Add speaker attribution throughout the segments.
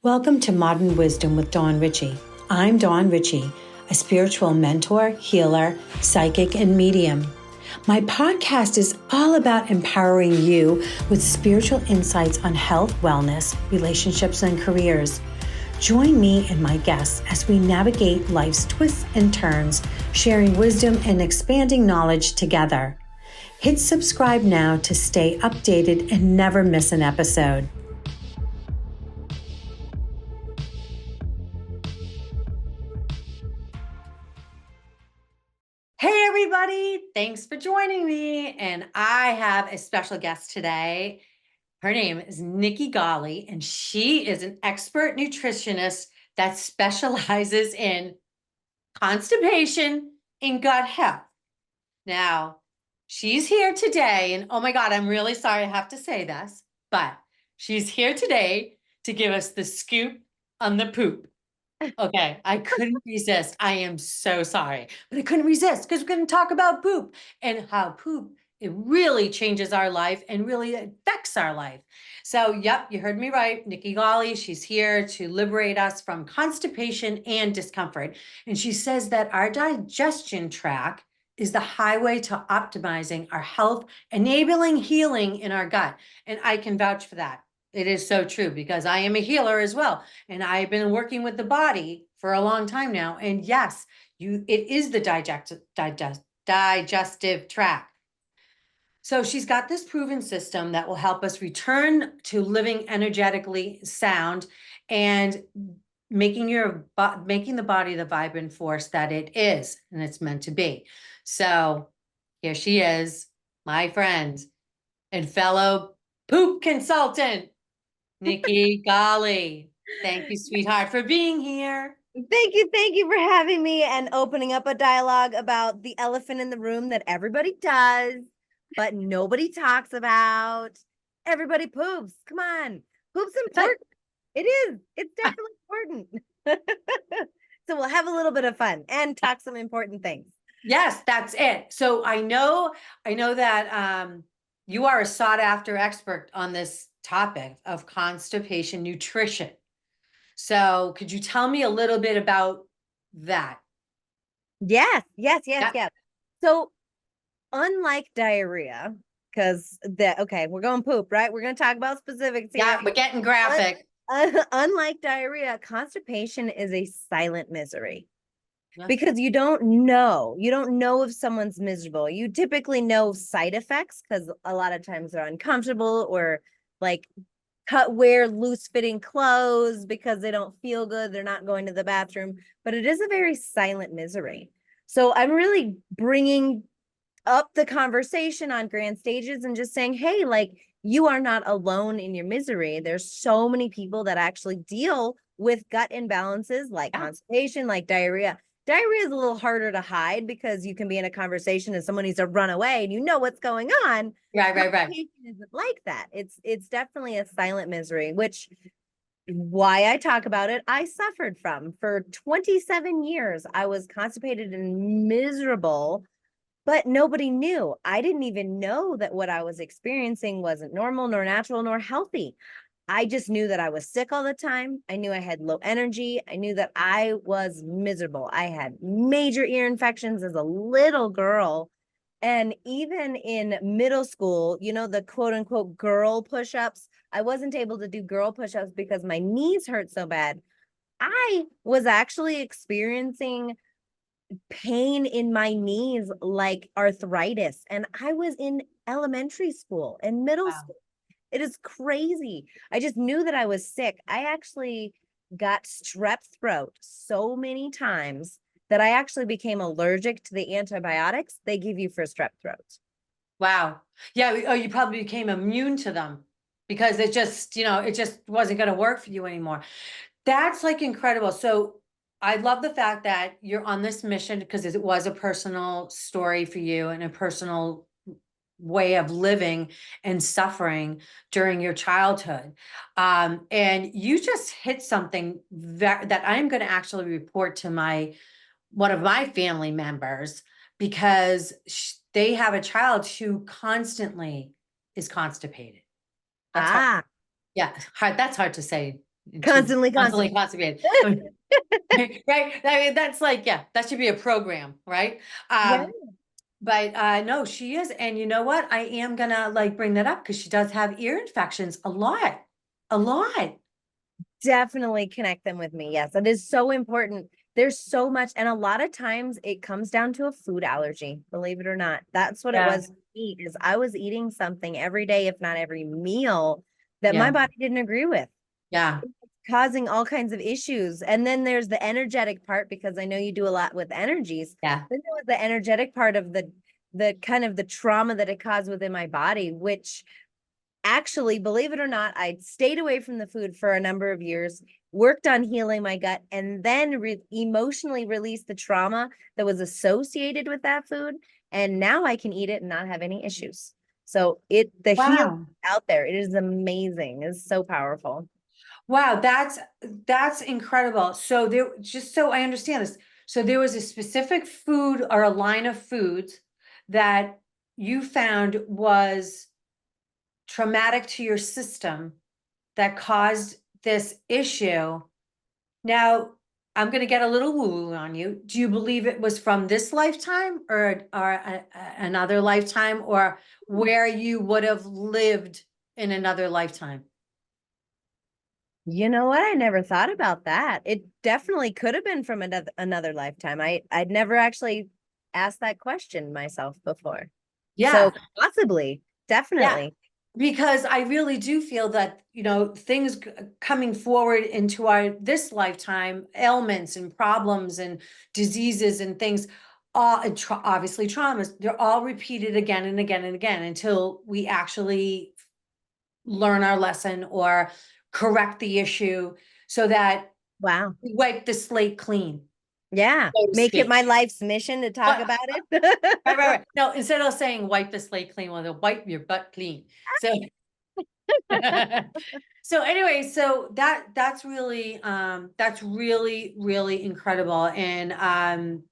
Speaker 1: Welcome to Modern Wisdom with Dawn Ritchie. I'm Dawn Ritchie, a spiritual mentor, healer, psychic, and medium. My podcast is all about empowering you with spiritual insights on health, wellness, relationships, and careers. Join me and my guests as we navigate life's twists and turns, sharing wisdom and expanding knowledge together. Hit subscribe now to stay updated and never miss an episode. Hey everybody, thanks for joining me. And I have a special guest today. Her name is Nikki Golly, and she is an expert nutritionist that specializes in constipation and gut health. Now, she's here today, and oh my God, I'm really sorry I have to say this, but she's here today to give us the scoop on the poop. Okay, I couldn't resist. I am so sorry, but I couldn't resist because we're going to talk about poop and how poop, it really changes our life and really affects our life. So, yep, you heard me right. Nikki Golly, she's here to liberate us from constipation and discomfort. And she says that our digestion tract is the highway to optimizing our health, enabling healing in our gut. And I can vouch for that. It is so true because I am a healer as well. And I've been working with the body for a long time now. And yes, it is the digestive tract. So she's got this proven system that will help us return to living energetically sound and making the body the vibrant force that it is and it's meant to be. So here she is, my friend and fellow poop consultant, Nikki Golly. Thank you, sweetheart, for being here.
Speaker 2: Thank you for having me and opening up a dialogue about the elephant in the room that everybody does, but nobody talks about. Everybody poops. Come on. Poop's important. It is. It's definitely important. So we'll have a little bit of fun and talk some important things.
Speaker 1: Yes, that's it. So I know that you are a sought after expert on this topic of constipation nutrition. So could you tell me a little bit about that?
Speaker 2: Yes. So unlike diarrhea, because we're going poop, right? We're going to talk about specifics here.
Speaker 1: Yeah, we're getting graphic.
Speaker 2: Unlike diarrhea, constipation is a silent misery. Yeah. Because you don't know if someone's miserable. You typically know side effects because a lot of times they're uncomfortable or like wear loose fitting clothes because they don't feel good. They're not going to the bathroom, but it is a very silent misery. So I'm really bringing up the conversation on grand stages and just saying, hey, like, you are not alone in your misery. There's so many people that actually deal with gut imbalances like constipation, like diarrhea. Diarrhea is a little harder to hide because you can be in a conversation and someone needs to run away and you know what's going on.
Speaker 1: Right.
Speaker 2: Isn't like that. It's definitely a silent misery, which why I talk about it, I suffered from. For 27 years, I was constipated and miserable, but nobody knew. I didn't even know that what I was experiencing wasn't normal, nor natural, nor healthy. I just knew that I was sick all the time. I knew I had low energy. I knew that I was miserable. I had major ear infections as a little girl. And even in middle school, the quote unquote girl push-ups, I wasn't able to do girl push-ups because my knees hurt so bad. I was actually experiencing pain in my knees like arthritis. And I was in elementary school and middle school. It is crazy. I just knew that I was sick. I actually got strep throat so many times that I actually became allergic to the antibiotics they give you for strep throat.
Speaker 1: Wow. Yeah. Oh, you probably became immune to them because it just wasn't going to work for you anymore. That's like incredible. So I love the fact that you're on this mission because it was a personal story for you and a personal way of living and suffering during your childhood. And you just hit something that I'm going to actually report to one of my family members because they have a child who constantly is constipated. That's hard. Yeah, hard. That's hard to say. to be
Speaker 2: Constantly
Speaker 1: constantly
Speaker 2: constipated.
Speaker 1: constipated. I mean, right? I mean, that's like, yeah, that should be a program, right?
Speaker 2: Right.
Speaker 1: But no, she is. And you know what? I am gonna like bring that up because she does have ear infections a lot. A lot.
Speaker 2: Definitely connect them with me. Yes, it is so important. There's so much, and a lot of times it comes down to a food allergy, believe it or not. That's what it
Speaker 1: Yeah.
Speaker 2: was for me, is I was eating something every day, if not every meal, that my
Speaker 1: Yeah.
Speaker 2: body didn't agree with,
Speaker 1: Yeah.
Speaker 2: causing all kinds of issues. And then there's the energetic part, because I know you do a lot with energies.
Speaker 1: Yeah.
Speaker 2: Then there was the energetic part of the kind of the trauma that it caused within my body, which actually, believe it or not, I stayed away from the food for a number of years, worked on healing my gut, and then emotionally released the trauma that was associated with that food. And now I can eat it and not have any issues. So the heal
Speaker 1: Wow.
Speaker 2: out there, it is amazing. It's so powerful.
Speaker 1: Wow, that's incredible. So there, just so I understand this, so there was a specific food or a line of foods that you found was traumatic to your system that caused this issue. Now, I'm going to get a little woo-woo on you. Do you believe it was from this lifetime or another lifetime, or where you would have lived in another lifetime?
Speaker 2: You know what? I never thought about that. It definitely could have been from another lifetime. I'd never actually asked that question myself before.
Speaker 1: Yeah.
Speaker 2: So possibly,
Speaker 1: Yeah,
Speaker 2: definitely.
Speaker 1: because I really do feel that, things coming forward into our this lifetime, ailments and problems and diseases and things, all and obviously traumas, they're all repeated again and again and again until we actually learn our lesson or correct the issue so that
Speaker 2: Wow.
Speaker 1: we wipe the slate clean,
Speaker 2: Yeah.
Speaker 1: so to
Speaker 2: Make it
Speaker 1: speak.
Speaker 2: my life's mission to talk
Speaker 1: But
Speaker 2: about it.
Speaker 1: right, right, right. No, instead of saying wipe the slate clean, well, they'll wipe your butt clean. So so anyway, so that's really, really incredible. And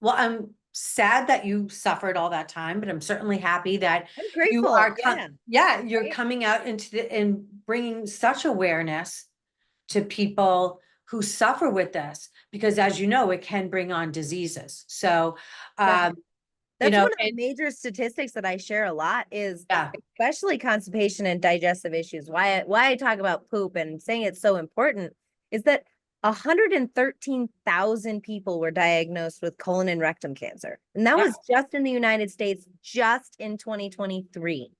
Speaker 1: well, I'm sad that you suffered all that time, but I'm certainly happy that
Speaker 2: I'm
Speaker 1: you
Speaker 2: grateful.
Speaker 1: are
Speaker 2: Yeah.
Speaker 1: yeah, you're
Speaker 2: Right.
Speaker 1: coming out into the and bringing such awareness to people who suffer with this, because as you know, it can bring on diseases. So um,
Speaker 2: That's one of
Speaker 1: and
Speaker 2: the major statistics that I share a lot, is
Speaker 1: yeah,
Speaker 2: especially constipation and digestive issues. Why I talk about poop and saying it's so important is that 113,000 people were diagnosed with colon and rectum cancer. And that
Speaker 1: yeah,
Speaker 2: was just in the United States, just in 2023.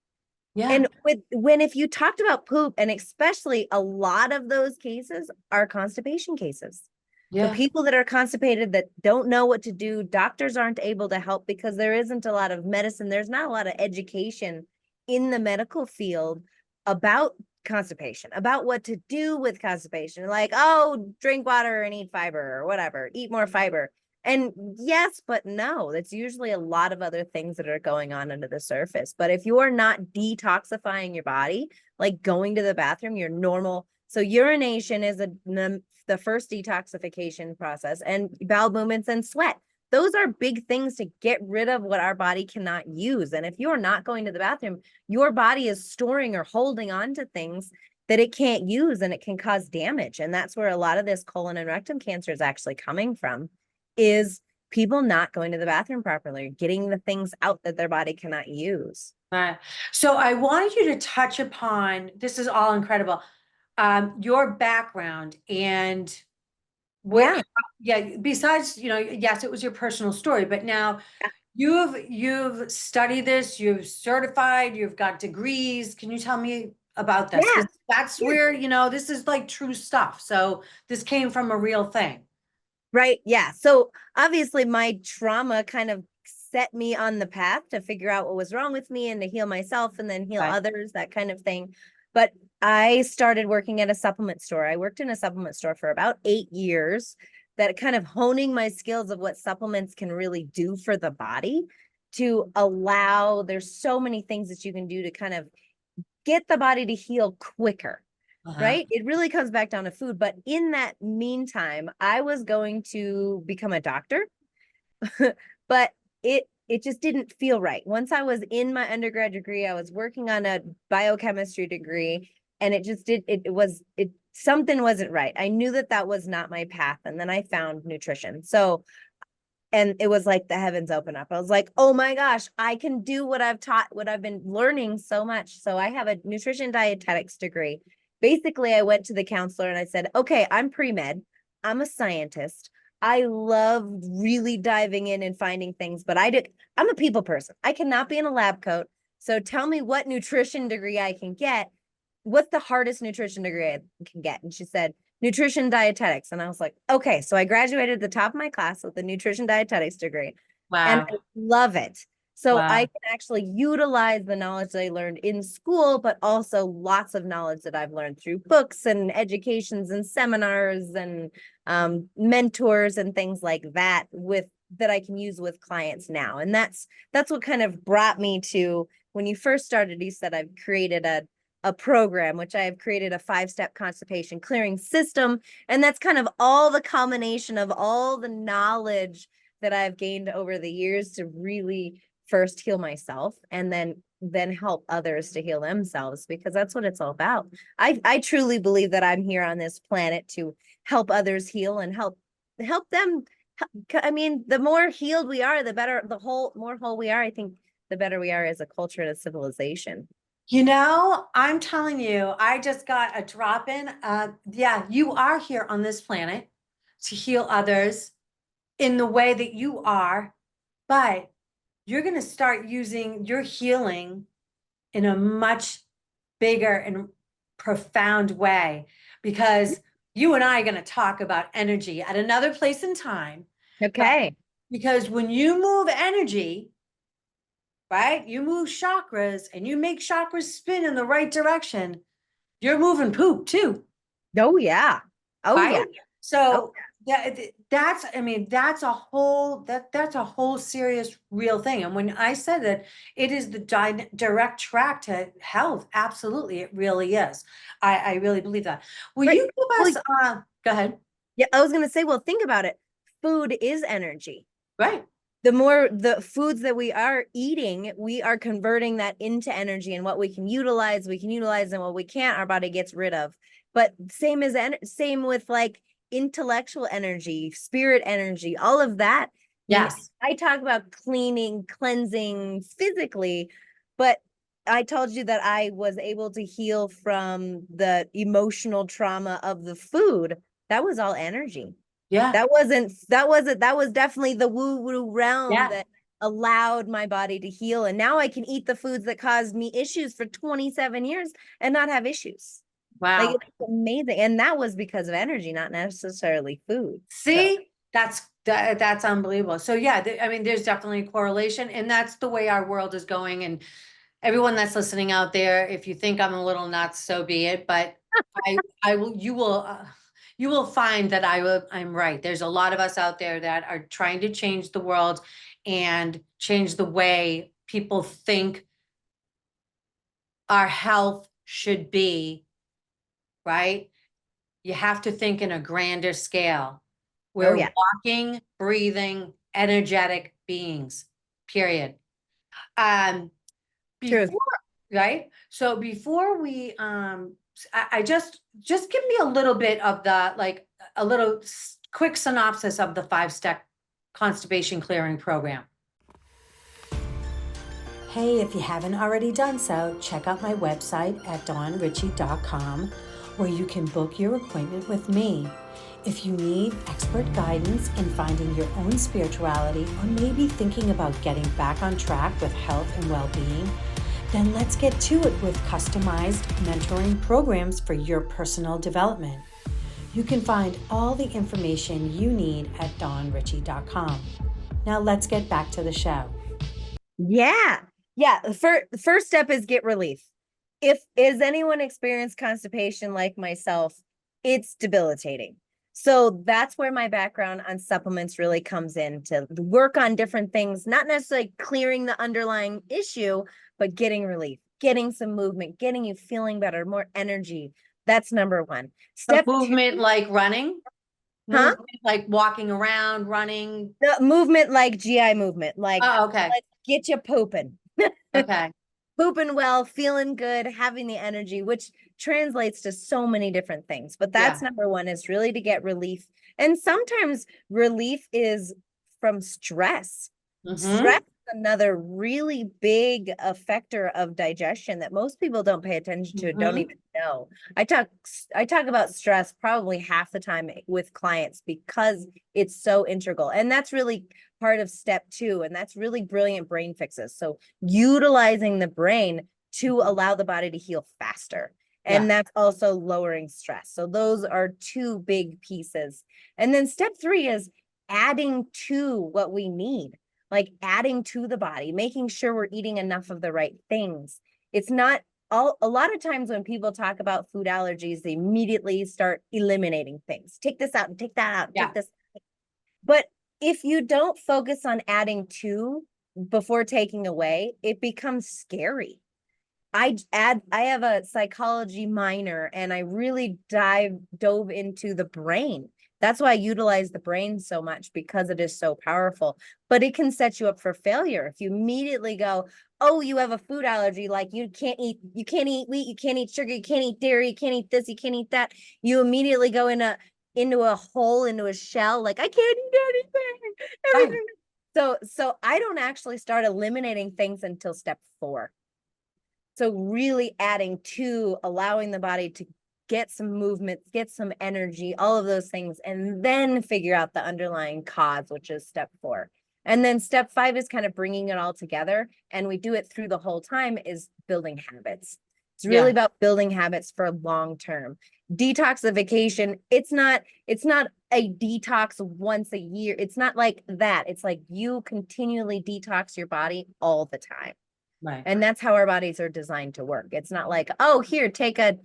Speaker 1: yeah,
Speaker 2: And if you talked about poop, and especially a lot of those cases are constipation cases. So
Speaker 1: yeah,
Speaker 2: people that are constipated, that don't know what to do, doctors aren't able to help because there isn't a lot of medicine. There's not a lot of education in the medical field about constipation, about what to do with constipation. Like, oh, drink water and eat fiber or whatever, eat more fiber. And yes, but no, that's usually a lot of other things that are going on under the surface. But if you are not detoxifying your body, like going to the bathroom, your normal, so urination is the first detoxification process, and bowel movements and sweat. Those are big things to get rid of what our body cannot use. And if you're not going to the bathroom, your body is storing or holding on to things that it can't use, and it can cause damage. And that's where a lot of this colon and rectum cancer is actually coming from, is people not going to the bathroom properly, getting the things out that their body cannot use.
Speaker 1: right. So I wanted you to touch upon, this is all incredible, your background and where,
Speaker 2: Yeah.
Speaker 1: yeah, besides, yes, it was your personal story, but now you've studied this, you've certified, you've got degrees. Can you tell me about this?
Speaker 2: Yeah.
Speaker 1: Because that's
Speaker 2: Yeah.
Speaker 1: where, this is like true stuff. So this came from a real thing.
Speaker 2: Right. Yeah. So obviously my trauma kind of set me on the path to figure out what was wrong with me and to heal myself and then heal
Speaker 1: Right.
Speaker 2: others, that kind of thing. But I started working at a supplement store. I worked in a supplement store for about 8 years, that kind of honing my skills of what supplements can really do for the body, to allow, there's so many things that you can do to kind of get the body to heal quicker.
Speaker 1: Uh-huh.
Speaker 2: Right? It really comes back down to food. But in that meantime, I was going to become a doctor, but it just didn't feel right. Once I was in my undergrad degree, I was working on a biochemistry degree, and it just did, it something wasn't right. I knew that that was not my path. And then I found nutrition. So, and it was like the heavens open up. I was like, oh my gosh, I can do what I've taught, what I've been learning so much. So I have a nutrition dietetics degree. Basically, I went to the counselor and I said, okay, I'm pre-med. I'm a scientist. I love really diving in and finding things, but I'm a people person. I cannot be in a lab coat. So tell me what nutrition degree I can get. What's the hardest nutrition degree I can get? And she said, nutrition dietetics. And I was like, okay. So I graduated at the top of my class with a nutrition dietetics degree and
Speaker 1: Wow.
Speaker 2: I love it. So I
Speaker 1: Wow.
Speaker 2: can actually utilize the knowledge that I learned in school, but also lots of knowledge that I've learned through books and educations and seminars and mentors and things like that that I can use with clients now. And that's what kind of brought me to when you first started, you said I've created a program, which I have created a 5-step constipation clearing system. And that's kind of all the combination of all the knowledge that I've gained over the years to really first heal myself and then help others to heal themselves, because that's what it's all about. I truly believe that I'm here on this planet to help others heal and help them. I mean, the more healed we are, the better, more whole we are. I think the better we are as a culture and a civilization.
Speaker 1: I'm telling you, I just got a drop in. Yeah, you are here on this planet to heal others in the way that you are, but you're going to start using your healing in a much bigger and profound way, because you and I are going to talk about energy at another place in time.
Speaker 2: Okay.
Speaker 1: Because when you move energy, right, you move chakras and you make chakras spin in the right direction, you're moving poop too.
Speaker 2: Oh yeah. Oh
Speaker 1: Right?
Speaker 2: yeah.
Speaker 1: So that's, I mean, that's a whole serious real thing. And when I said that it is the direct track to health, absolutely, it really is. I really believe that. Will
Speaker 2: Right.
Speaker 1: you give
Speaker 2: Well,
Speaker 1: us, go ahead.
Speaker 2: yeah, I was gonna say, well, think about it. Food is energy.
Speaker 1: Right.
Speaker 2: The more the foods that we are eating, we are converting that into energy, and what we can utilize, and what we can't, our body gets rid of. But same with like intellectual energy, spirit energy, all of that.
Speaker 1: Yes.
Speaker 2: I talk about cleaning, cleansing physically, but I told you that I was able to heal from the emotional trauma of the food. That was all energy.
Speaker 1: Yeah.
Speaker 2: That was definitely the woo-woo realm
Speaker 1: Yeah.
Speaker 2: that allowed my body to heal. And now I can eat the foods that caused me issues for 27 years and not have issues. Like,
Speaker 1: Wow.
Speaker 2: it's amazing. And that was because of energy, not necessarily food. So
Speaker 1: See, that's unbelievable. So yeah, I mean, there's definitely a correlation, and that's the way our world is going. And everyone that's listening out there, if you think I'm a little nuts, so be it. But I will, you will find that I'm right. There's a lot of us out there that are trying to change the world and change the way people think our health should be, right? You have to think in a grander scale.
Speaker 2: oh
Speaker 1: We're
Speaker 2: yeah,
Speaker 1: walking, breathing, energetic beings, period. Um,
Speaker 2: truth.
Speaker 1: before, right? So before we, I just give me a little bit of the, like, a little quick synopsis of the 5-step constipation clearing program. Hey, if you haven't already done so, check out my website at dawnritchie.com, where you can book your appointment with me. If you need expert guidance in finding your own spirituality, or maybe thinking about getting back on track with health and well-being, then let's get to it with customized mentoring programs for your personal development. You can find all the information you need at dawnritchie.com. Now let's get back to the show.
Speaker 2: Yeah. Yeah. The first step is get relief. If is anyone experienced constipation like myself, it's debilitating. So that's where my background on supplements really comes in, to work on different things, not necessarily clearing the underlying issue, but getting relief, getting some movement, getting you feeling better, more energy. That's number one.
Speaker 1: So
Speaker 2: Step
Speaker 1: movement
Speaker 2: two,
Speaker 1: like running,
Speaker 2: huh?
Speaker 1: movement like walking around, running.
Speaker 2: The movement like GI movement, like
Speaker 1: Oh, okay.
Speaker 2: let's get you pooping.
Speaker 1: Okay.
Speaker 2: Pooping well, feeling good, having the energy, which translates to so many different things, but that's
Speaker 1: Yeah.
Speaker 2: number one, is really to get relief. And sometimes relief is from stress. Stress
Speaker 1: Mm-hmm.
Speaker 2: is another really big affector of digestion that most people don't pay attention to, don't
Speaker 1: Mm-hmm.
Speaker 2: even know. I talk about stress probably half the time with clients because it's so integral. And that's really part of step 2. And that's really brilliant brain fixes. So utilizing the brain to allow the body to heal faster.
Speaker 1: Yeah.
Speaker 2: And that's also lowering stress. So those are 2 big pieces. And then step 3 is adding to what we need, like adding to the body, making sure we're eating enough of the right things. It's not a lot of times when people talk about food allergies, they immediately start eliminating things. Take this out and take that out and
Speaker 1: Yeah.
Speaker 2: take this. But if you don't focus on adding to before taking away, it becomes scary. I have a psychology minor and I really dove into the brain. That's why I utilize the brain so much, because it is so powerful. But it can set you up for failure if you immediately go, oh, you have a food allergy, like you can't eat wheat, you can't eat sugar, you can't eat dairy, you can't eat this, you can't eat that. You immediately go into a hole, into a shell, like I can't eat anything.
Speaker 1: Right.
Speaker 2: Everything. So I don't actually start eliminating things until step 4. So really adding to, allowing the body to get some movement, get some energy, all of those things, and then figure out the underlying cause, which is step 4. And then step 5 is kind of bringing it all together. And we do it through the whole time, is building habits. It's really
Speaker 1: Yeah.
Speaker 2: about building habits for long term. Detoxification, it's not a detox once a year. It's not like that. It's like you continually detox your body all the time.
Speaker 1: Right.
Speaker 2: And that's how our bodies are designed to work. It's not like, oh, here, take a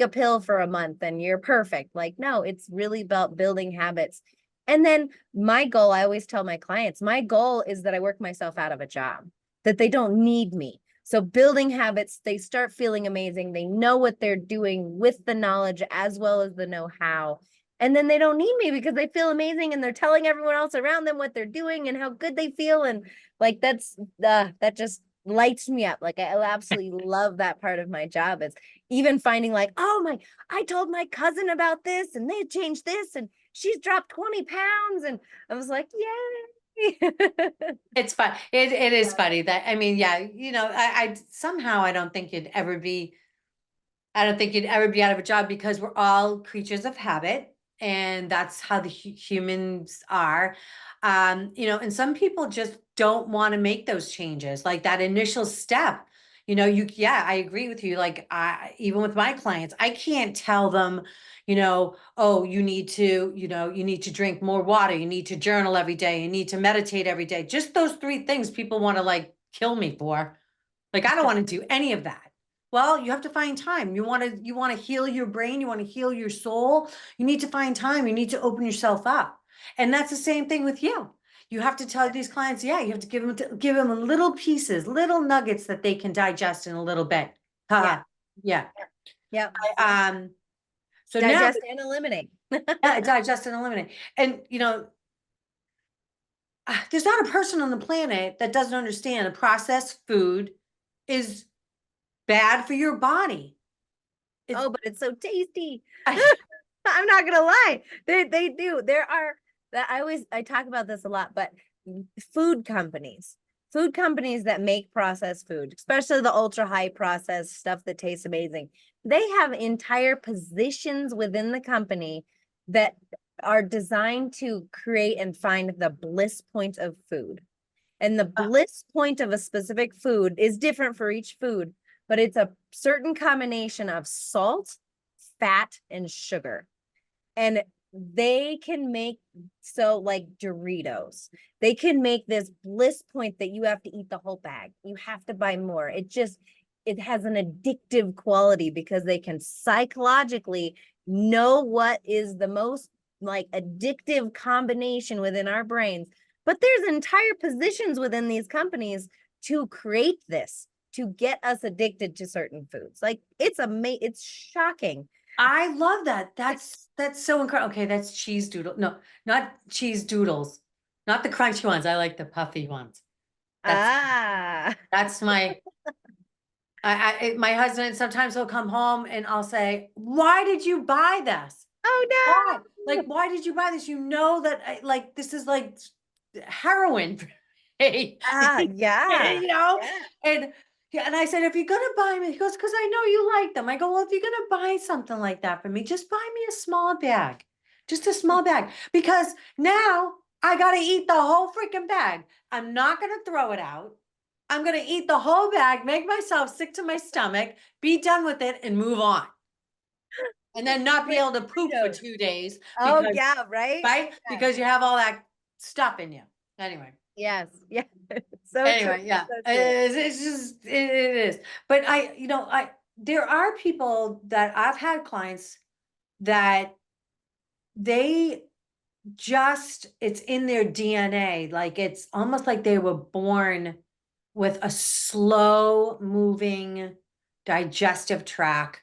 Speaker 2: pill for a month and you're perfect. Like, no, it's really about building habits. And then my goal, I always tell my clients, my goal is that I work myself out of a job, that they don't need me. So building habits, they start feeling amazing. They know what they're doing with the knowledge as well as the know-how. And then they don't need me because they feel amazing and they're telling everyone else around them what they're doing and how good they feel. And like, that just lights me up. Like, I absolutely love that part of my job, is even finding like, oh I told my cousin about this and they changed this and she's dropped 20 pounds. And I was like, yay.
Speaker 1: It's fun. It is funny that, I mean, yeah, I somehow I don't think you'd ever be out of a job, because we're all creatures of habit, and that's how the humans are. And some people just don't want to make those changes, like that initial step. Yeah, I agree with you. Like, even with my clients, I can't tell them, oh, you need to drink more water, you need to journal every day, you need to meditate every day. Just those 3 things people want to like kill me for. Like, I don't want to do any of that. Well, you have to find time. You want to heal your brain, you want to heal your soul. You need to find time. You need to open yourself up. And that's the same thing with you. You have to tell these clients, yeah, you have to give them little pieces, little nuggets that they can digest in a little bit.
Speaker 2: Yeah.
Speaker 1: Yeah.
Speaker 2: Yeah.
Speaker 1: Um, so now,
Speaker 2: Digest and eliminate.
Speaker 1: yeah, digest and eliminate. And there's not a person on the planet that doesn't understand a processed food is bad for your body. It's
Speaker 2: Oh, but it's so tasty. I'm not gonna lie. They do. There are that I talk about this a lot, but food companies, food companies that make processed food, especially the ultra high processed stuff that tastes amazing, they have entire positions within the company that are designed to create and find the bliss point of food. And the bliss point of a specific food is different for each food, but it's a certain combination of salt, fat, and sugar. And they can make, so like Doritos, they can make this bliss point that you have to eat the whole bag. You have to buy more. It has an addictive quality because they can psychologically know what is the most like addictive combination within our brains. But there's entire positions within these companies to create this, to get us addicted to certain foods. Like, it's shocking.
Speaker 1: I love that. That's so incredible. Okay, that's cheese doodle. No, not cheese doodles. Not the crunchy ones. I like the puffy ones. That's
Speaker 2: Ah,
Speaker 1: that's my My husband sometimes will come home and I'll say, "Why did you buy this?
Speaker 2: Oh
Speaker 1: Why?
Speaker 2: no.
Speaker 1: Like, why did you buy this? You know that like this is like heroin for me."
Speaker 2: Ah, yeah.
Speaker 1: You know?
Speaker 2: Yeah.
Speaker 1: And yeah, and I said, "If you're gonna buy me," he goes, "because I know you like them." I go, "Well, if you're gonna buy something like that for me, just buy me a small bag. Just a small bag. Because now I gotta eat the whole freaking bag. I'm not gonna throw it out. I'm gonna eat the whole bag, make myself sick to my stomach, be done with it, and move on. And then not be
Speaker 2: Like
Speaker 1: able to poop for
Speaker 2: Fritos.
Speaker 1: 2 days
Speaker 2: Oh
Speaker 1: because,
Speaker 2: yeah, right?
Speaker 1: right?
Speaker 2: Yeah.
Speaker 1: Because you have all that stuff in you. Anyway.
Speaker 2: Yes. Yeah. So true.
Speaker 1: Anyway, yeah,
Speaker 2: So true.
Speaker 1: it's just it is. But there are people that I've had clients that they just it's in their DNA. Like it's almost like they were born with a slow moving digestive tract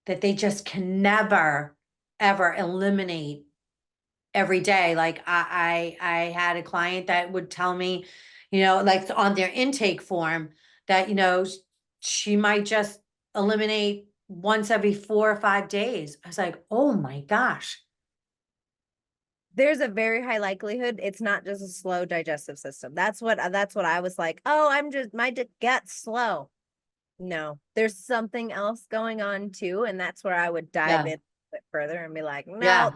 Speaker 1: that they just can never ever eliminate every day. Like I had a client that would tell me, like on their intake form that, she might just eliminate once every 4 or 5 days. I was like, oh my gosh.
Speaker 2: There's a very high likelihood it's not just a slow digestive system. That's what I was like, oh, I'm just my gut's slow. No, there's something else going on too, and that's where I would dive
Speaker 1: Yeah.
Speaker 2: in a bit further and be like, no,
Speaker 1: Yeah.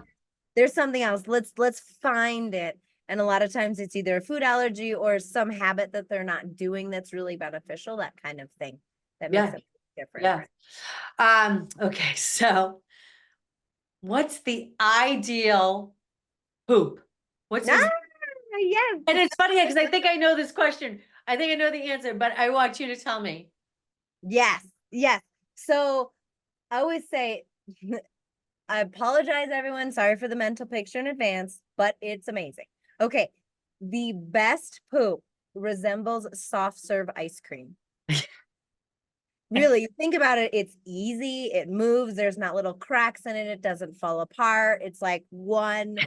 Speaker 2: there's something else. Let's find it. And a lot of times it's either a food allergy or some habit that they're not doing that's really beneficial, that kind of thing that makes
Speaker 1: Yeah.
Speaker 2: a big difference.
Speaker 1: Yeah. Okay. So what's the ideal poop? What's
Speaker 2: Ah,
Speaker 1: is
Speaker 2: yes,
Speaker 1: and it's funny because I think I know this question. I think I know the answer, but I want you to tell me.
Speaker 2: yes, yes. So I always say, I apologize, everyone. Sorry for the mental picture in advance, but it's amazing. Okay. The best poop resembles soft serve ice cream. Really, you think about it, it's easy, it moves, there's not little cracks in it, it doesn't fall apart. It's like one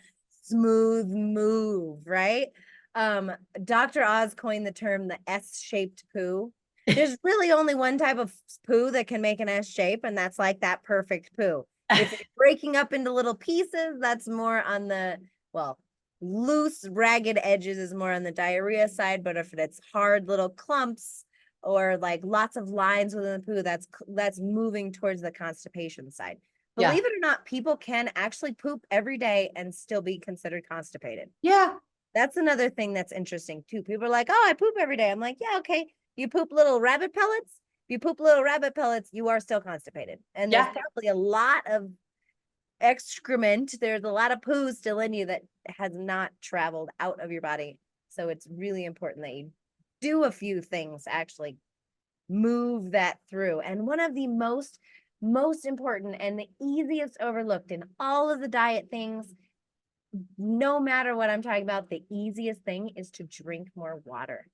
Speaker 2: smooth move, right? Um, Dr. Oz coined the term the S-shaped poo. There's really only one type of poo that can make an S shape, and that's like that perfect poo. If it's breaking up into little pieces, that's more on the, well, loose, ragged edges is more on the diarrhea side, but if it's hard little clumps, or like lots of lines within the poo, that's moving towards the constipation side.
Speaker 1: Yeah.
Speaker 2: Believe it or not, people can actually poop every day and still be considered constipated.
Speaker 1: Yeah.
Speaker 2: That's another thing that's interesting too. People are like, oh, I poop every day. I'm like, yeah, okay. You poop little rabbit pellets. If you poop little rabbit pellets, you are still constipated. And there's
Speaker 1: Yeah.
Speaker 2: probably a lot of excrement. There's a lot of poo still in you that has not traveled out of your body. So it's really important that you do a few things, actually move that through. And one of the most important and the easiest overlooked in all of the diet things, no matter what I'm talking about, the easiest thing is to drink more water.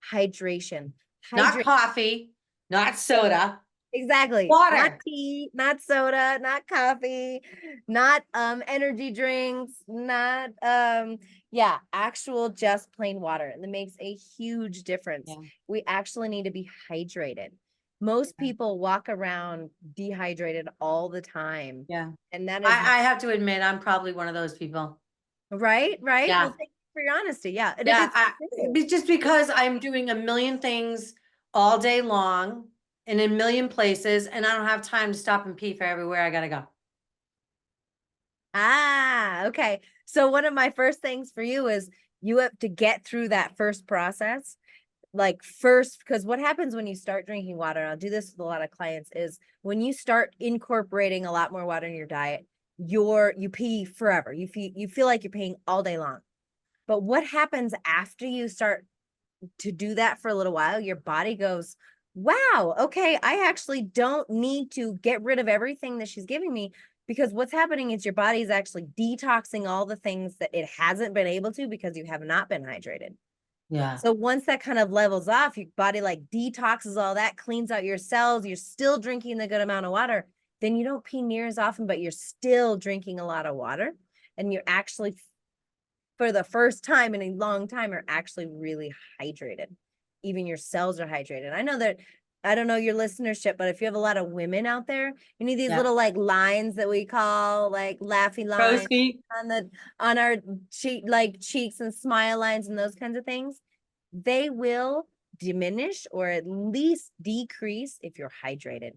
Speaker 2: Hydration.
Speaker 1: Not
Speaker 2: Hydrate.
Speaker 1: coffee, not soda,
Speaker 2: Exactly. Not
Speaker 1: water.
Speaker 2: tea, not soda, not coffee, not energy drinks, not yeah, actual just plain water. And it makes a huge difference.
Speaker 1: Yeah.
Speaker 2: We actually need to be hydrated. Most
Speaker 1: Yeah.
Speaker 2: people walk around dehydrated all the time.
Speaker 1: Yeah.
Speaker 2: And that is
Speaker 1: I have to admit, I'm probably one of those people.
Speaker 2: right, right. Well,
Speaker 1: Yeah.
Speaker 2: thank you for your honesty. Yeah. And
Speaker 1: Yeah.
Speaker 2: it's true.
Speaker 1: Just because I'm doing a million things all day long in a million places, and I don't have time to stop and pee for everywhere I gotta go.
Speaker 2: Ah, okay. So one of my first things for you is you have to get through that first process. Like first, because what happens when you start drinking water, and I'll do this with a lot of clients, is when you start incorporating a lot more water in your diet, you pee forever. You feel like you're peeing all day long. But what happens after you start to do that for a little while, your body goes, wow, okay, I actually don't need to get rid of everything that she's giving me, because what's happening is your body is actually detoxing all the things that it hasn't been able to because you have not been hydrated.
Speaker 1: Yeah.
Speaker 2: So once that kind of levels off, your body like detoxes all that, cleans out your cells, you're still drinking the good amount of water, then you don't pee near as often, but you're still drinking a lot of water. And you're actually, for the first time in a long time, are actually really hydrated. Even your cells are hydrated. I know that I don't know your listenership, but if you have a lot of women out there, you need these
Speaker 1: Yeah.
Speaker 2: little like lines that we call like laughy
Speaker 1: Crow's
Speaker 2: lines
Speaker 1: feet.
Speaker 2: on our cheeks and smile lines and those kinds of things. They will diminish or at least decrease if you're hydrated.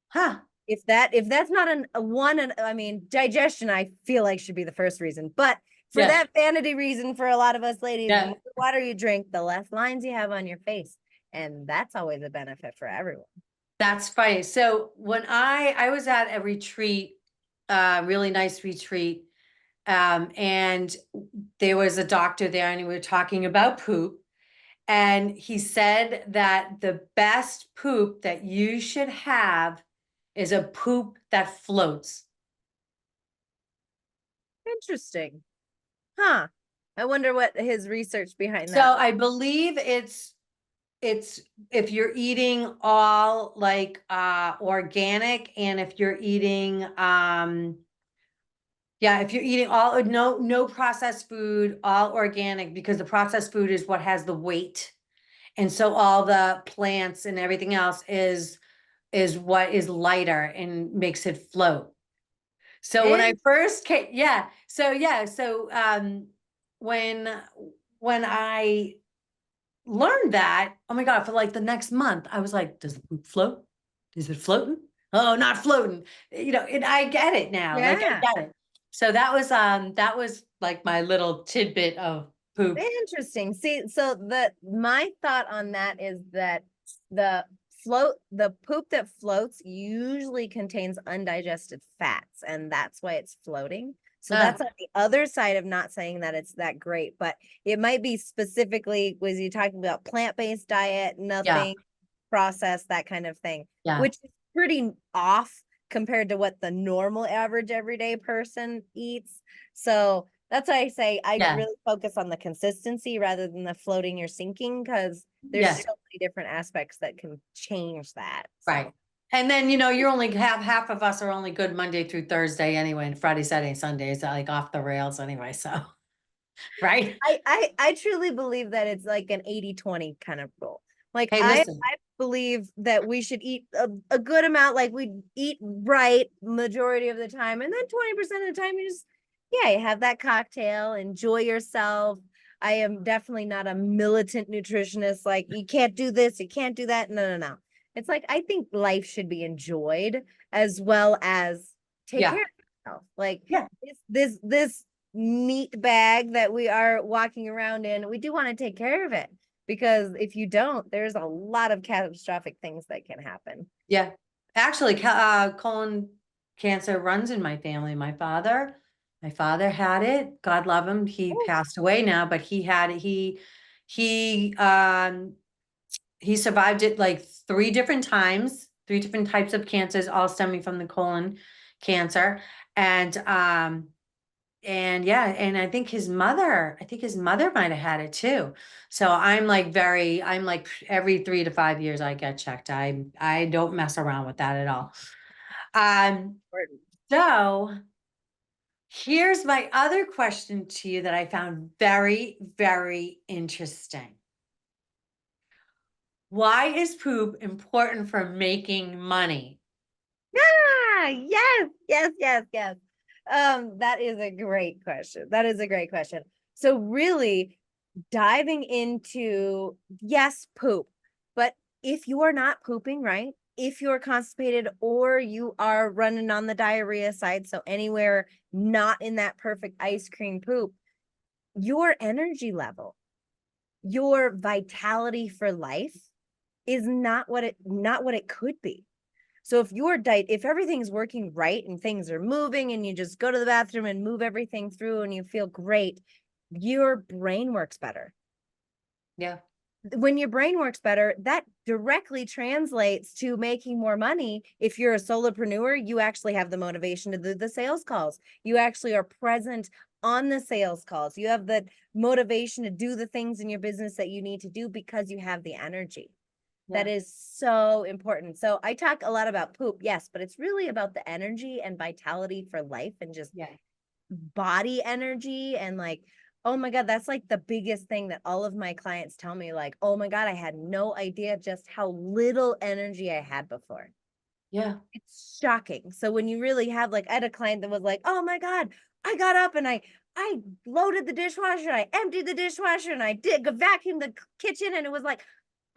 Speaker 1: Huh.
Speaker 2: If that's not a one, and I mean digestion, I feel like should be the first reason, but for
Speaker 1: Yeah.
Speaker 2: that vanity reason, for a lot of us ladies, the
Speaker 1: Yeah.
Speaker 2: more water you drink, the less lines you have on your face, and that's always a benefit for everyone.
Speaker 1: That's funny. So when I was at a retreat, really nice retreat, and there was a doctor there, and we were talking about poop. And he said that the best poop that you should have is a poop that floats.
Speaker 2: Interesting, huh? I wonder what his research behind
Speaker 1: So
Speaker 2: that.
Speaker 1: I believe it's if you're eating all like organic, and if you're eating yeah, if you're eating all no processed food, all organic, because the processed food is what has the weight. And so all the plants and everything else is what is lighter and makes it float. So when I
Speaker 2: And
Speaker 1: first came, when when I learned that, oh my God, for like the next month, I was like, does the poop float? Is it floating? Oh, not floating. And I get it now. Like I
Speaker 2: yeah,
Speaker 1: get it. So that was like my little tidbit of poop.
Speaker 2: interesting. See, so my thought on that is that the the poop that floats usually contains undigested fats, and that's why it's floating. So
Speaker 1: Uh,
Speaker 2: that's on the other side of not saying that it's that great, but it might be specifically, was you talking about plant-based diet,
Speaker 1: yeah,
Speaker 2: nothing processed, that kind of thing,
Speaker 1: yeah,
Speaker 2: which is pretty off compared to what the normal average everyday person eats. So that's why I say I
Speaker 1: yeah,
Speaker 2: really focus on the consistency rather than the floating or sinking, because there's
Speaker 1: yeah.
Speaker 2: so many different aspects that can change that.
Speaker 1: Right.
Speaker 2: So
Speaker 1: And then, you're only half of us are only good Monday through Thursday anyway, and Friday, Saturday, Sunday is like off the rails anyway. So, right.
Speaker 2: I truly believe that it's like an 80-20 kind of rule. Like
Speaker 1: Hey,
Speaker 2: I
Speaker 1: listen.
Speaker 2: I believe that we should eat a good amount, like we eat right majority of the time, and then 20% of the time you just, yeah, you have that cocktail, enjoy yourself. I am definitely not a militant nutritionist, like you can't do this, you can't do that. No, no, no. It's like I think life should be enjoyed as well as take
Speaker 1: Yeah.
Speaker 2: care of yourself. Like
Speaker 1: Yeah.
Speaker 2: this meat bag that we are walking around in, we do want to take care of it, because if you don't, there's a lot of catastrophic things that can happen.
Speaker 1: Yeah. Actually, colon cancer runs in my family. My father had it. God love him. He
Speaker 2: Oh,
Speaker 1: passed away now, but he had it. He, um, he survived it like three different types of cancers, all stemming from the colon cancer. And, and yeah, and I think his mother might have had it too. So I'm like every 3 to 5 years I get checked. I don't mess around with that at all. Um, so here's my other question to you that I found very, very interesting. Why is poop important for making money?
Speaker 2: yeah, yes, yes, yes, yes. That is a great question. That is a great question. So really diving into, yes, poop, but if you are not pooping, right? If you're constipated or you are running on the diarrhea side, so anywhere not in that perfect ice cream poop, your energy level, your vitality for life is not what it could be. So if your diet, if everything's working right and things are moving and you just go to the bathroom and move everything through and you feel great, your brain works better.
Speaker 1: Yeah,
Speaker 2: When your brain works better, that directly translates to making more money. If you're a solopreneur, you actually have the motivation to do the sales calls. You actually are present on the sales calls. You have the motivation to do the things in your business that you need to do because you have the energy. That
Speaker 1: yeah,
Speaker 2: is so important. So I talk a lot about poop, yes, but it's really about the energy and vitality for life and just
Speaker 1: yeah,
Speaker 2: body energy and like Oh my God, that's like the biggest thing that all of my clients tell me, like, oh my God, I had no idea just how little energy I had before.
Speaker 1: Yeah.
Speaker 2: It's shocking. So when you really have, like, I had a client that was like, oh my God, I got up and I loaded the dishwasher, I emptied the dishwasher, and I did vacuum the kitchen, and it was like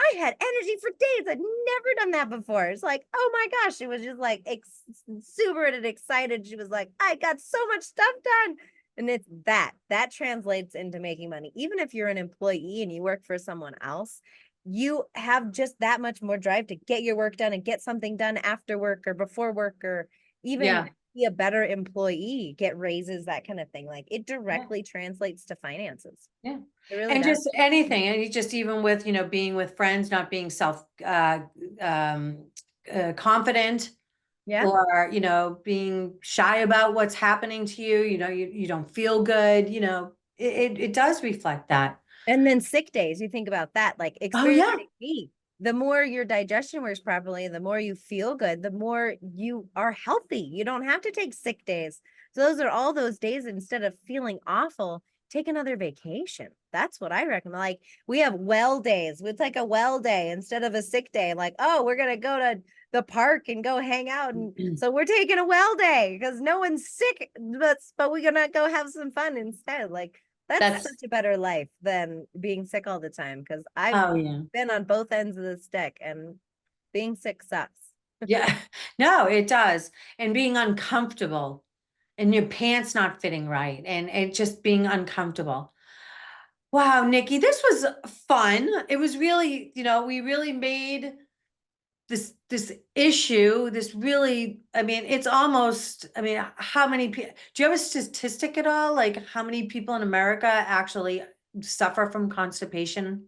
Speaker 2: I had energy for days. I'd never done that before. It's like, oh my gosh, she was just like exuberant and excited. She was like, I got so much stuff done. And it's that translates into making money. Even if you're an employee and you work for someone else, you have just that much more drive to get your work done and get something done after work or before work, or even
Speaker 1: Yeah.
Speaker 2: be a better employee, get raises, that kind of thing. Like, it
Speaker 1: Yeah.
Speaker 2: directly translates to finances.
Speaker 1: Yeah.
Speaker 2: It really
Speaker 1: And
Speaker 2: does.
Speaker 1: just anything, and you just even with, being with friends, not being um, confident,
Speaker 2: Yeah.
Speaker 1: or, being shy about what's happening to you, you don't feel good, it does reflect that.
Speaker 2: And then sick days, you think about that, like
Speaker 1: Oh, yeah.
Speaker 2: experiencing me. The more your digestion works properly, the more you feel good, the more you are healthy. You don't have to take sick days. So those are all those days. Instead of feeling awful, take another vacation. That's what I recommend. Like, we have well days. It's like a well day instead of a sick day. Like, oh, we're gonna go to the park and go hang out. And so we're taking a well day because no one's sick, but we're gonna go have some fun instead. Like, that's
Speaker 1: That's,
Speaker 2: such a better life than being sick all the time, because I've
Speaker 1: oh, yeah.
Speaker 2: been on both ends of the stick, and being sick sucks.
Speaker 1: Yeah. No, it does. And being uncomfortable, and your pants not fitting right, and it just being uncomfortable. Wow, Nikki, this was fun. It was really, we really made this issue, this really, I mean, it's almost, I mean, how many people, do you have a statistic at all? Like how many people in America actually suffer from constipation?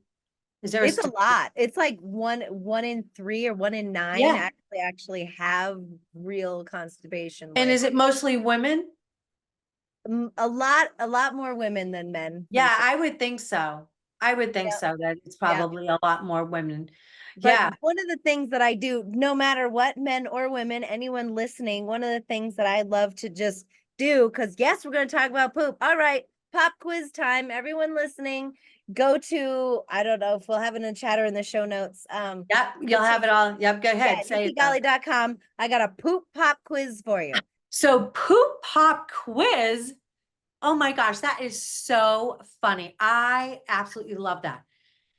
Speaker 1: Is there a
Speaker 2: It's a
Speaker 1: statistic?
Speaker 2: lot. It's like one in three or one in nine
Speaker 1: Yeah.
Speaker 2: actually have real constipation.
Speaker 1: And
Speaker 2: Like,
Speaker 1: is it mostly women?
Speaker 2: a lot more women than men, for
Speaker 1: Yeah,
Speaker 2: sure.
Speaker 1: I would think so. I would think
Speaker 2: Yeah,
Speaker 1: so, that it's
Speaker 2: yeah.
Speaker 1: probably a lot more women.
Speaker 2: But
Speaker 1: Yeah.
Speaker 2: one of the things that I do, no matter what, men or women, anyone listening, one of the things that I love to just do, because yes, we're going to talk about poop. All right, pop quiz time. Everyone listening, go to, I don't know if we'll have it in the chat or in the show notes.
Speaker 1: Yep,
Speaker 2: Go
Speaker 1: you'll
Speaker 2: to,
Speaker 1: have it all. Yep, go
Speaker 2: yeah,
Speaker 1: ahead, say it though.
Speaker 2: nikkigolly.com. I got a poop pop quiz for you.
Speaker 1: So poop pop quiz. Oh my gosh, that is so funny. I absolutely love that.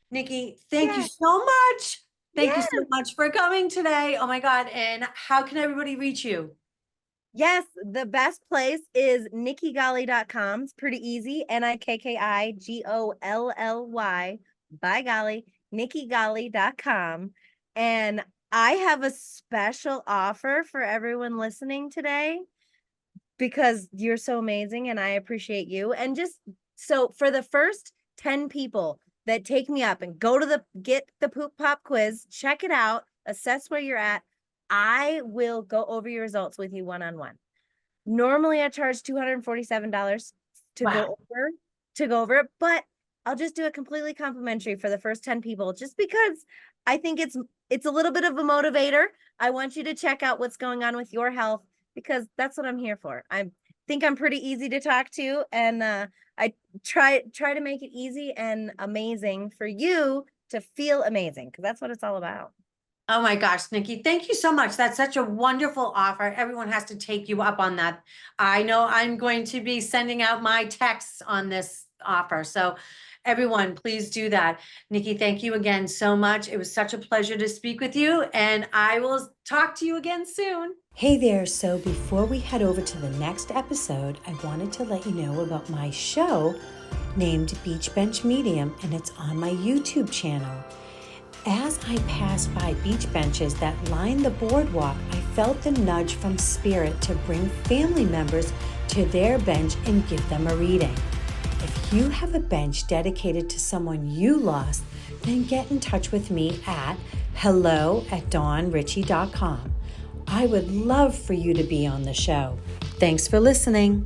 Speaker 1: Nikki, thank you
Speaker 2: Yeah,
Speaker 1: so much. Thank you so
Speaker 2: yeah.
Speaker 1: much for coming today. Oh my God. And how can everybody reach you?
Speaker 2: Yes, the best place is nikkigolly.com. It's pretty easy. Nikkigolly, by golly, nikkigolly.com. And I have a special offer for everyone listening today, because you're so amazing and I appreciate you. And just so for the first 10 people that take me up and get the poop pop quiz, check it out, assess where you're at, I will go over your results with you one-on-one. Normally I charge $247 to
Speaker 1: Wow.
Speaker 2: go over it, but I'll just do it completely complimentary for the first 10 people, just because I think it's a little bit of a motivator. I want you to check out what's going on with your health, because that's what I'm here for. I think I'm pretty easy to talk to, and I try to make it easy and amazing for you to feel amazing, because that's what it's all about.
Speaker 1: Oh my gosh, Nikki, thank you so much. That's such a wonderful offer. Everyone has to take you up on that. I know I'm going to be sending out my texts on this offer. So everyone, please do that. Nikki, thank you again so much. It was such a pleasure to speak with you, and I will talk to you again soon. Hey there. So before we head over to the next episode, I wanted to let you know about my show named Beach Bench Medium, and it's on my YouTube channel. As I passed by beach benches that line the boardwalk, I felt the nudge from Spirit to bring family members to their bench and give them a reading. If you have a bench dedicated to someone you lost, then get in touch with me at hello@dawnritchie.com. I would love for you to be on the show. Thanks for listening.